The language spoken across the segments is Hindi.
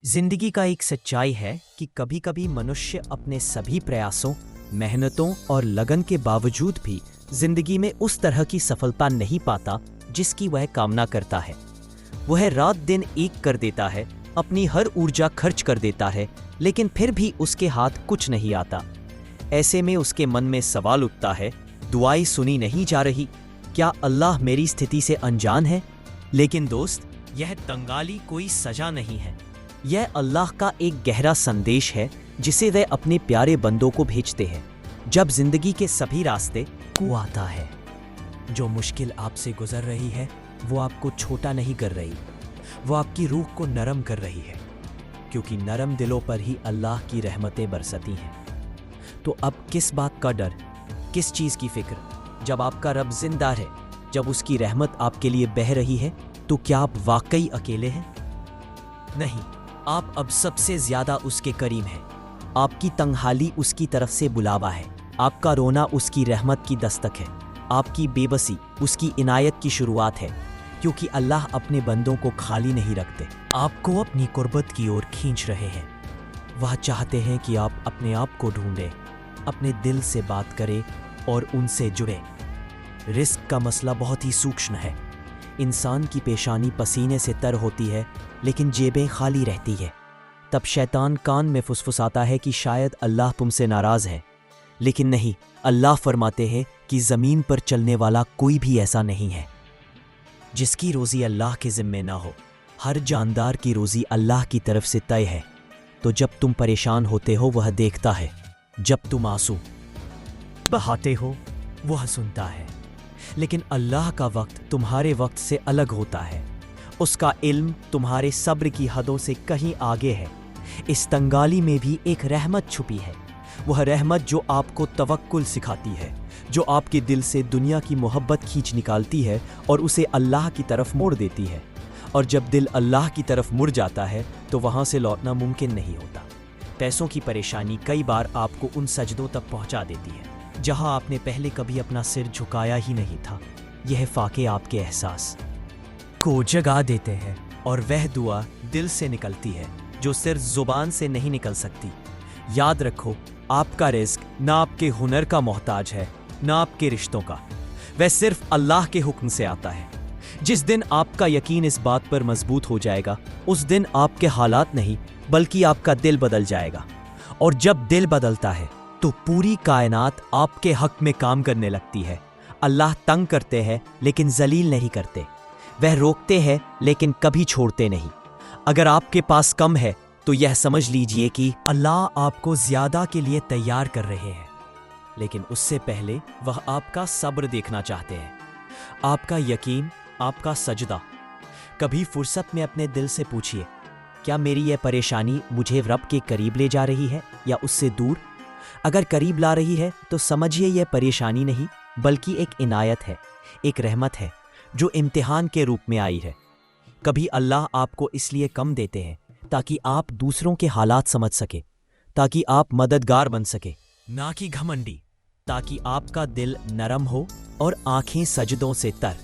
जिंदगी का एक सच्चाई है कि कभी कभी मनुष्य अपने सभी प्रयासों, मेहनतों और लगन के बावजूद भी जिंदगी में उस तरह की सफलता नहीं पाता जिसकी वह कामना करता है। वह रात दिन एक कर देता है, अपनी हर ऊर्जा खर्च कर देता है, लेकिन फिर भी उसके हाथ कुछ नहीं आता। ऐसे में उसके मन में सवाल उठता है, दुआएं सुनी नहीं जा रही, क्या अल्लाह मेरी स्थिति से अनजान है? लेकिन दोस्त, यह तंगाली कोई सजा नहीं है। यह अल्लाह का एक गहरा संदेश है जिसे वह अपने प्यारे बंदों को भेजते हैं जब जिंदगी के सभी रास्ते कुआता है। जो मुश्किल आपसे गुजर रही है वो आपको छोटा नहीं कर रही, वो आपकी रूह को नरम कर रही है, क्योंकि नरम दिलों पर ही अल्लाह की रहमतें बरसती हैं। तो अब किस बात का डर, किस चीज़ की फिक्र? जब आपका रब जिंदा है, जब उसकी रहमत आपके लिए बह रही है, तो क्या आप वाकई अकेले हैं? नहीं, आप अब सबसे ज्यादा उसके करीब हैं। आपकी तंगहाली उसकी तरफ से बुलावा है, आपका रोना उसकी रहमत की दस्तक है, आपकी बेबसी उसकी इनायत की शुरुआत है, क्योंकि अल्लाह अपने बंदों को खाली नहीं रखते, आपको अपनी कुर्बत की ओर खींच रहे हैं। वह चाहते हैं कि आप अपने आप को ढूंढें, अपने दिल से बात करें और उनसे जुड़े। रिस्क का मसला बहुत ही सूक्ष्म है। इंसान की पेशानी पसीने से तर होती है, लेकिन जेबें खाली रहती है। तब शैतान कान में फुसफुसाता है कि शायद अल्लाह तुमसे नाराज है, लेकिन नहीं, अल्लाह फरमाते हैं कि ज़मीन पर चलने वाला कोई भी ऐसा नहीं है जिसकी रोज़ी अल्लाह के ज़िम्मे ना हो। हर जानदार की रोज़ी अल्लाह की तरफ से तय है। तो जब तुम परेशान होते हो वह देखता है, जब तुम आंसू बहाते हो वह सुनता है। लेकिन अल्लाह का वक्त तुम्हारे वक्त से अलग होता है। उसका इल्म तुम्हारे सब्र की हदों से कहीं आगे है। इस तंगाली में भी एक रहमत छुपी है। वह रहमत जो आपको तवक्कुल सिखाती है, जो आपके दिल से दुनिया की मोहब्बत खींच निकालती है और उसे अल्लाह की तरफ मोड़ देती है। और जब दिल अल्लाह की तरफ मुड़ जाता है तो वहाँ से लौटना मुमकिन नहीं होता। पैसों की परेशानी कई बार आपको उन सजदों तक पहुँचा देती है जहाँ आपने पहले कभी अपना सिर झुकाया ही नहीं था। यह फाके आपके एहसास को जगा देते हैं और वह दुआ दिल से निकलती है जो सिर्फ जुबान से नहीं निकल सकती। याद रखो, आपका रिज़्क ना आपके हुनर का मोहताज है, ना आपके रिश्तों का। वह सिर्फ अल्लाह के हुक्म से आता है। जिस दिन आपका यकीन इस बात पर मजबूत हो जाएगा, उस दिन आपके हालात नहीं बल्कि आपका दिल बदल जाएगा। और जब दिल बदलता है तो पूरी कायनात आपके हक में काम करने लगती है। अल्लाह तंग करते हैं लेकिन जलील नहीं करते। वह रोकते हैं लेकिन कभी छोड़ते नहीं। अगर आपके पास कम है तो यह समझ लीजिए कि अल्लाह आपको ज्यादा के लिए तैयार कर रहे हैं, लेकिन उससे पहले वह आपका सब्र देखना चाहते हैं, आपका यकीन, आपका सजदा। कभी फुर्सत में अपने दिल से पूछिए, क्या मेरी यह परेशानी मुझे रब के करीब ले जा रही है या उससे दूर? अगर करीब ला रही है तो समझिए यह परेशानी नहीं बल्कि एक इनायत है, एक रहमत है जो इम्तिहान के रूप में आई है। कभी अल्लाह आपको इसलिए कम देते हैं ताकि आप दूसरों के हालात समझ सके, ताकि आप मददगार बन सके, ना कि घमंडी, ताकि आपका दिल नरम हो और आंखें सजदों से तर।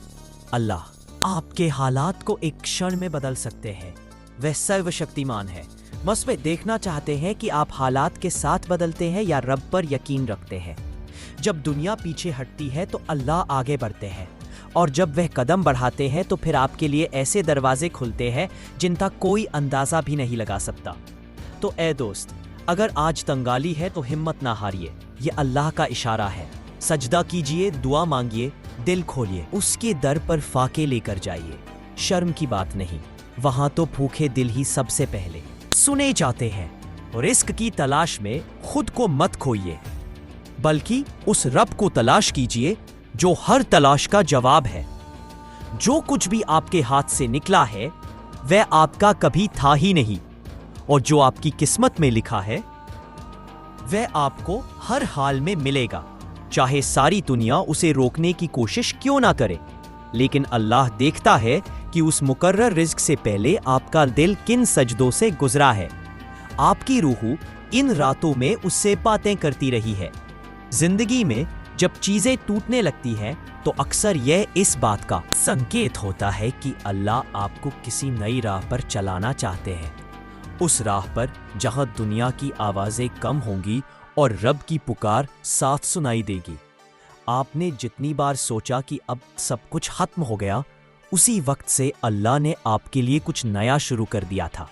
अल्लाह आपके हालात को एक क्षण में बदल सकते हैं। वह सर्वशक्तिमान है। बस वे देखना चाहते हैं कि आप हालात के साथ बदलते हैं या रब पर यकीन रखते हैं। जब दुनिया पीछे हटती है तो अल्लाह आगे बढ़ते हैं, और जब वह कदम बढ़ाते हैं तो फिर आपके लिए ऐसे दरवाजे खुलते हैं जिनका कोई अंदाज़ा भी नहीं लगा सकता। तो ए दोस्त, अगर आज तंगाली है तो हिम्मत ना हारिए। ये अल्लाह का इशारा है। सजदा कीजिए, दुआ मांगिए, दिल खोलिए, उसके दर पर फाके लेकर जाइए। शर्म की बात नहीं, वहाँ तो भूखे दिल ही सबसे पहले सुने जाते हैं। रिस्क की तलाश में खुद को मत खोइए, बल्कि उस रब को तलाश कीजिए जो हर तलाश का जवाब है। जो कुछ भी आपके हाथ से निकला है वह आपका कभी था ही नहीं, और जो आपकी किस्मत में लिखा है वह आपको हर हाल में मिलेगा, चाहे सारी दुनिया उसे रोकने की कोशिश क्यों ना करे। लेकिन अल्लाह देखता है कि उस मुकर्रर रिज़्क से पहले आपका दिल किन सजदों से गुजरा है। आपकी रूह इन रातों में उससे बातें करती रही है। जिंदगी में जब चीजें टूटने लगती हैं तो अक्सर यह इस बात का संकेत होता है कि अल्लाह आपको किसी नई राह पर चलाना चाहते हैं। उस राह पर जहां दुनिया की आवाजें कम होंगी और रब की पुकार साफ सुनाई देगी। आपने जितनी बार सोचा कि अब सब कुछ खत्म हो गया, उसी वक्त से अल्लाह ने आपके लिए कुछ नया शुरू कर दिया था,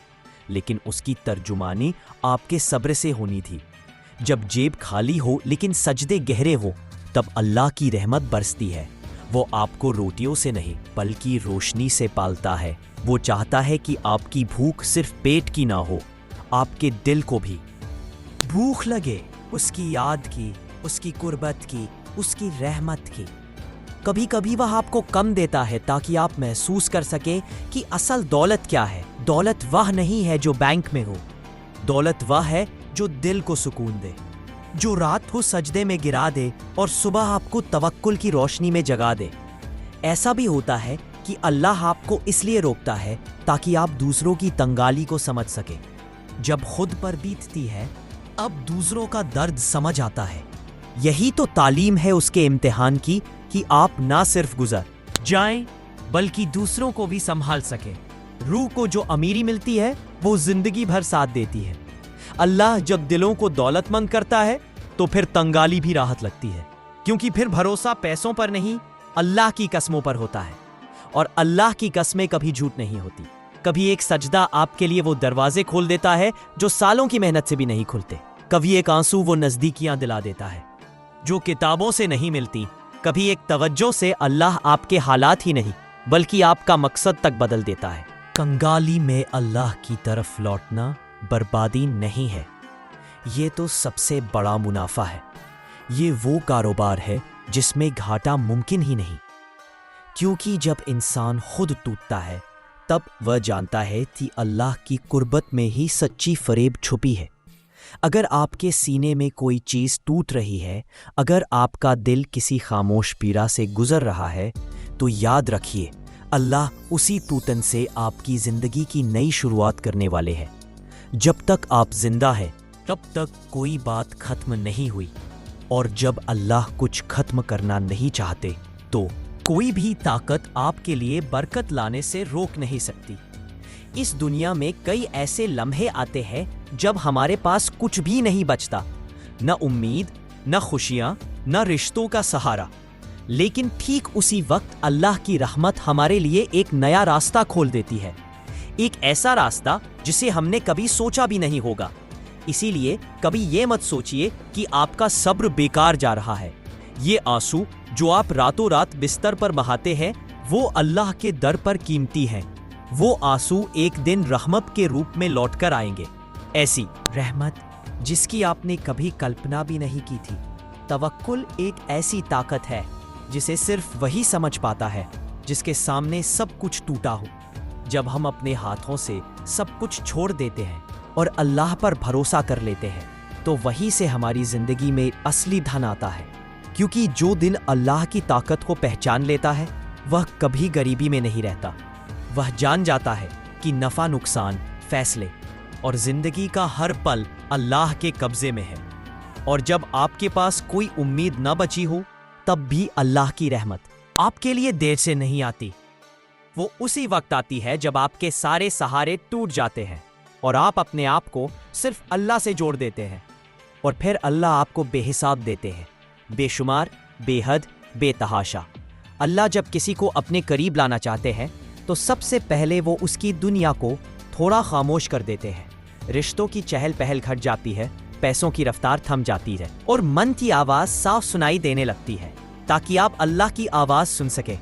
लेकिन उसकी तर्जुमानी आपके सब्र से होनी थी। जब जेब खाली हो लेकिन सजदे गहरे हो, तब अल्लाह की रहमत बरसती है। वो आपको रोटियों से नहीं बल्कि रोशनी से पालता है। वो चाहता है कि आपकी भूख सिर्फ पेट की ना हो, आपके दिल को भी भूख लगे, उसकी याद की, उसकी कुर्बत की, उसकी रहमत की। कभी कभी वह आपको कम देता है ताकि आप महसूस कर सके कि असल दौलत क्या है। दौलत वह नहीं है जो बैंक में हो, दौलत वह है जो दिल को सुकून दे, जो रात को सजदे में गिरा दे और सुबह आपको तवक्कुल की रोशनी में जगा दे। ऐसा भी होता है कि अल्लाह आपको इसलिए रोकता है ताकि आप दूसरों की तंगाली को समझ सके। जब खुद पर बीतती है, अब दूसरों का दर्द समझ आता है। यही तो तालीम है उसके इम्तिहान की, कि आप ना सिर्फ गुजर जाएं बल्कि दूसरों को भी संभाल सके। रूह को जो अमीरी मिलती है वो जिंदगी भर साथ देती है। अल्लाह जब दिलों को दौलतमंद करता है तो फिर तंगाली भी राहत लगती है, क्योंकि फिर भरोसा पैसों पर नहीं अल्लाह की कसमों पर होता है। और अल्लाह की कसमें कभी झूठ नहीं होती। कभी एक सजदा आपके लिए वो दरवाजे खोल देता है जो सालों की मेहनत से भी नहीं खुलते। कभी एक आंसू वो नजदीकियां दिला देता है जो किताबों से नहीं मिलती। कभी एक तवज्जो से अल्लाह आपके हालात ही नहीं बल्कि आपका मकसद तक बदल देता है। कंगाली में अल्लाह की तरफ लौटना बर्बादी नहीं है, ये तो सबसे बड़ा मुनाफा है। ये वो कारोबार है जिसमें घाटा मुमकिन ही नहीं, क्योंकि जब इंसान खुद टूटता है तब वह जानता है कि अल्लाह की कुर्बत में ही सच्ची फरेब छुपी है। अगर आपके सीने में कोई चीज़ टूट रही है, अगर आपका दिल किसी खामोश पीड़ा से गुजर रहा है, तो याद रखिए अल्लाह उसी टूटन से आपकी ज़िंदगी की नई शुरुआत करने वाले हैं। जब तक आप जिंदा हैं तब तक कोई बात खत्म नहीं हुई, और जब अल्लाह कुछ खत्म करना नहीं चाहते तो कोई भी ताकत आपके लिए बरकत लाने से रोक नहीं सकती। इस दुनिया में कई ऐसे लम्हे आते हैं जब हमारे पास कुछ भी नहीं बचता, न उम्मीद, न खुशियां, न रिश्तों का सहारा। लेकिन ठीक उसी वक्त अल्लाह की रहमत हमारे लिए एक नया रास्ता खोल देती है, एक ऐसा रास्ता जिसे हमने कभी सोचा भी नहीं होगा। इसीलिए कभी ये मत सोचिए कि आपका सब्र बेकार जा रहा है। ये आंसू जो आप रातों रात बिस्तर पर बहाते हैं, वो अल्लाह के दर पर कीमती हैं। वो आंसू एक दिन रहमत के रूप में लौटकर आएंगे, ऐसी रहमत जिसकी आपने कभी कल्पना भी नहीं की थी। तवक्कुल एक ऐसी ताकत है जिसे सिर्फ वही समझ पाता है जिसके सामने सब कुछ टूटा हो। जब हम अपने हाथों से सब कुछ छोड़ देते हैं और अल्लाह पर भरोसा कर लेते हैं, तो वहीं से हमारी जिंदगी में असली धन आता है। क्योंकि जो दिल अल्लाह की ताकत को पहचान लेता है, वह कभी गरीबी में नहीं रहता। वह जान जाता है कि नफा नुकसान, फैसले और जिंदगी का हर पल अल्लाह के कब्जे में है। और जब आपके पास कोई उम्मीद न बची हो, तब भी अल्लाह की रहमत आपके लिए देर से नहीं आती। वो उसी वक्त आती है जब आपके सारे सहारे टूट जाते हैं और आप अपने आप को सिर्फ अल्लाह से जोड़ देते हैं। और फिर अल्लाह आपको बेहिसाब देते हैं, बेशुमार, बेहद, बेतहाशा। अल्लाह जब किसी को अपने करीब लाना चाहते हैं तो सबसे पहले वो उसकी दुनिया को थोड़ा खामोश कर देते हैं। रिश्तों की चहल पहल घट जाती है, पैसों की रफ्तार थम जाती है और मन की आवाज़ साफ सुनाई देने लगती है, ताकि आप अल्लाह की आवाज़ सुन सके।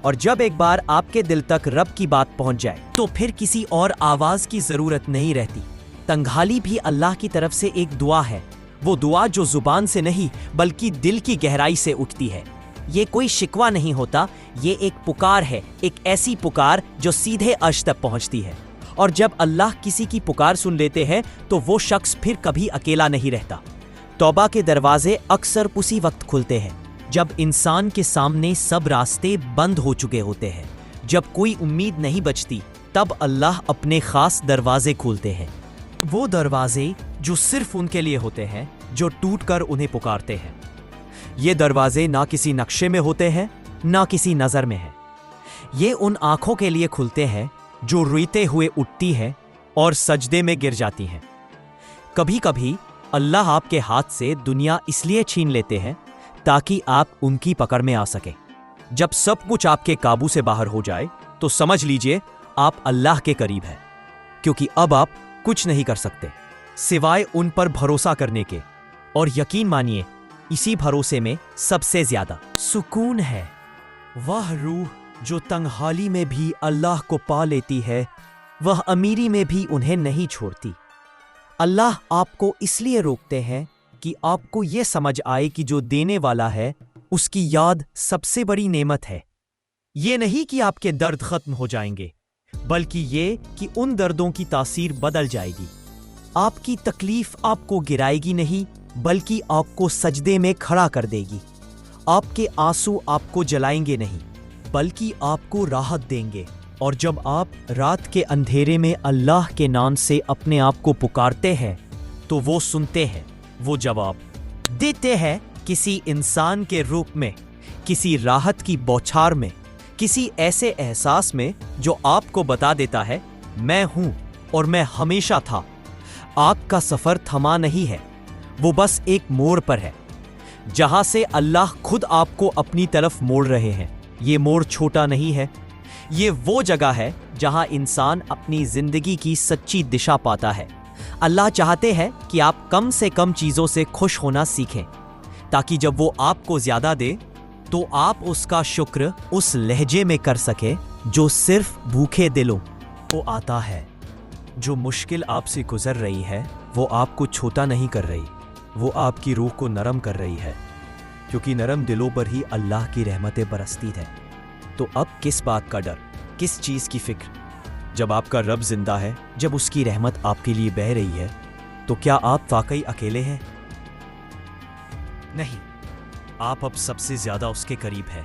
और जब एक बार आपके दिल तक रब की बात पहुंच जाए, तो फिर किसी और आवाज़ की ज़रूरत नहीं रहती। तंगहाली भी अल्लाह की तरफ से एक दुआ है, वो दुआ जो जुबान से नहीं बल्कि दिल की गहराई से उठती है। ये कोई शिकवा नहीं होता, ये एक पुकार है, एक ऐसी पुकार जो सीधे अर्श तक पहुंचती है। और जब अल्लाह किसी की पुकार सुन लेते हैं तो वो शख्स फिर कभी अकेला नहीं रहता। तौबा के दरवाजे अक्सर उसी वक्त खुलते हैं जब इंसान के सामने सब रास्ते बंद हो चुके होते हैं। जब कोई उम्मीद नहीं बचती, तब अल्लाह अपने खास दरवाजे खोलते हैं। वो दरवाजे जो सिर्फ उनके लिए होते हैं जो टूटकर उन्हें पुकारते हैं। ये दरवाजे ना किसी नक्शे में होते हैं, ना किसी नज़र में है। ये उन आंखों के लिए खुलते हैं जो रोते हुए उठती है, और सजदे में गिर जाती हैं। कभी कभी अल्लाह आपके हाथ से दुनिया इसलिए छीन लेते हैं ताकि आप उनकी पकड़ में आ सके। जब सब कुछ आपके काबू से बाहर हो जाए तो समझ लीजिए आप अल्लाह के करीब हैं, क्योंकि अब आप कुछ नहीं कर सकते सिवाय उन पर भरोसा करने के। और यकीन मानिए, इसी भरोसे में सबसे ज्यादा सुकून है। वह रूह जो तंगहाली में भी अल्लाह को पा लेती है, वह अमीरी में भी उन्हें नहीं छोड़ती। अल्लाह आपको इसलिए रोकते हैं कि आपको यह समझ आए कि जो देने वाला है उसकी याद सबसे बड़ी नेमत है। ये नहीं कि आपके दर्द खत्म हो जाएंगे, बल्कि ये कि उन दर्दों की तासीर बदल जाएगी। आपकी तकलीफ आपको गिराएगी नहीं, बल्कि आपको सजदे में खड़ा कर देगी। आपके आंसू आपको जलाएंगे नहीं, बल्कि आपको राहत देंगे। और जब आप रात के अंधेरे में अल्लाह के नाम से अपने आप को पुकारते हैं, तो वो सुनते हैं, वो जवाब देते हैं, किसी इंसान के रूप में, किसी राहत की बौछार में, किसी ऐसे एहसास में जो आपको बता देता है, मैं हूं और मैं हमेशा था। आपका सफर थमा नहीं है, वो बस एक मोड़ पर है, जहां से अल्लाह खुद आपको अपनी तरफ मोड़ रहे हैं। ये मोड़ छोटा नहीं है, ये वो जगह है जहां इंसान अपनी जिंदगी की सच्ची दिशा पाता है। अल्लाह चाहते हैं कि आप कम से कम चीजों से खुश होना सीखें, ताकि जब वो आपको ज्यादा दे तो आप उसका शुक्र उस लहजे में कर सके जो सिर्फ भूखे दिलों को आता है। जो मुश्किल आपसे गुजर रही है वो आपको छोटा नहीं कर रही, वो आपकी रूह को नरम कर रही है, क्योंकि नरम दिलों पर ही अल्लाह की रहमतें बरसती हैं। तो अब किस बात का डर, किस चीज की फिक्र? जब आपका रब जिंदा है, जब उसकी रहमत आपके लिए बह रही है, तो क्या आप वाकई अकेले हैं? नहीं, आप अब सबसे ज्यादा उसके करीब हैं।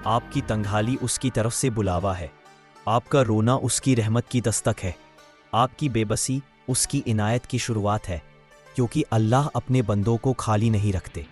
आपकी तंगहाली उसकी तरफ से बुलावा है, आपका रोना उसकी रहमत की दस्तक है, आपकी बेबसी उसकी इनायत की शुरुआत है। क्योंकि अल्लाह अपने बंदों को खाली नहीं रखते,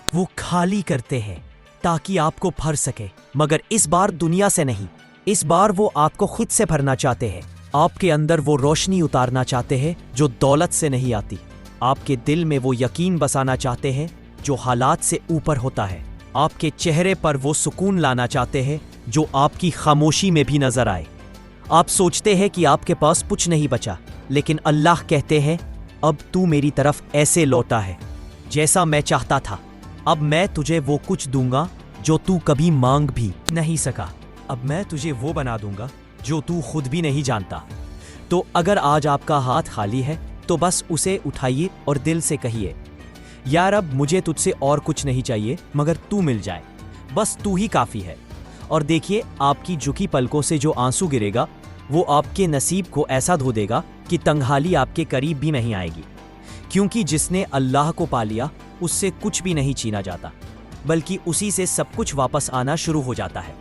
वो खाली करते हैं ताकि आपको भर सके। मगर इस बार दुनिया से नहीं, इस बार वो आपको खुद से भरना चाहते हैं। आपके अंदर वो रोशनी उतारना चाहते हैं जो दौलत से नहीं आती। आपके दिल में वो यकीन बसाना चाहते हैं जो हालात से ऊपर होता है। आपके चेहरे पर वो सुकून लाना चाहते हैं जो आपकी खामोशी में भी नजर आए। आप सोचते हैं कि आपके पास कुछ नहीं बचा, लेकिन अल्लाह कहते हैं, अब तू मेरी तरफ ऐसे लौटा है जैसा मैं चाहता था। अब मैं तुझे वो कुछ दूंगा जो तू कभी मांग भी नहीं सका। अब मैं तुझे वो बना दूंगा जो तू खुद भी नहीं जानता। तो अगर आज आपका हाथ खाली है तो बस उसे उठाइए और दिल से कहिए, यार अब मुझे तुझसे और कुछ नहीं चाहिए मगर तू मिल जाए, बस तू ही काफ़ी है। और देखिए, आपकी झुकी पलकों से जो आंसू गिरेगा वो आपके नसीब को ऐसा धो देगा कि तंगहाली आपके करीब भी नहीं आएगी। क्योंकि जिसने अल्लाह को पा लिया उससे कुछ भी नहीं छीना जाता, बल्कि उसी से सब कुछ वापस आना शुरू हो जाता है।